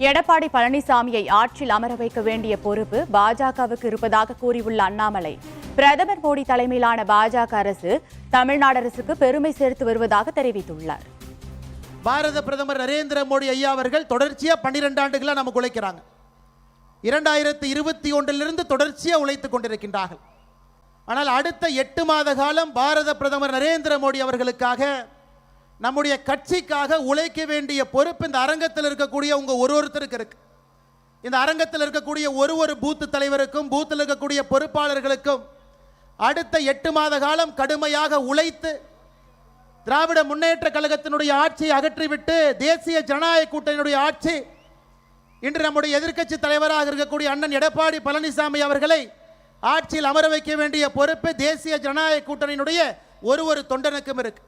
எடப்பாடி பழனிசாமியை ஆட்சியில் அமர வைக்க வேண்டிய பொறுப்பு பாஜகவுக்கு இருப்பதாக கூறியுள்ள அண்ணாமலை, பிரதமர் மோடி தலைமையிலான பாஜக அரசு தமிழ்நாடு அரசுக்கு பெருமை சேர்த்து வருவதாக தெரிவித்துள்ளார். பாரத பிரதமர் நரேந்திர மோடி ஐயா அவர்கள் தொடர்ச்சியா 12 ஆண்டுகளா நமக்கு உழைக்கிறாங்க. 2021 தொடர்ச்சியா உழைத்துக் கொண்டிருக்கின்றார்கள். ஆனால் அடுத்த 8 மாத காலம் பாரத பிரதமர் நரேந்திர மோடி அவர்களுக்காக, நம்முடைய கட்சிக்காக உழைக்க வேண்டிய பொறுப்பு இந்த அரங்கத்தில் இருக்கக்கூடிய உங்க ஒருத்தருக்கு இருக்கு. இந்த அரங்கத்தில் இருக்கக்கூடிய ஒரு பூத்து தலைவருக்கும், பூத்தில் இருக்கக்கூடிய பொறுப்பாளர்களுக்கும் அடுத்த 8 மாத காலம் கடுமையாக உழைத்து திராவிட முன்னேற்ற கழகத்தினுடைய ஆட்சியை அகற்றிவிட்டு தேசிய ஜனநாயக கூட்டணியுடைய ஆட்சி, இன்று நம்முடைய எதிர்க்கட்சி தலைவராக இருக்கக்கூடிய அண்ணன் எடப்பாடி பழனிசாமி அவர்களை ஆட்சியில் அமர வைக்க வேண்டிய பொறுப்பு தேசிய ஜனநாயக கூட்டணியினுடைய ஒரு தொண்டனுக்கும் இருக்கு.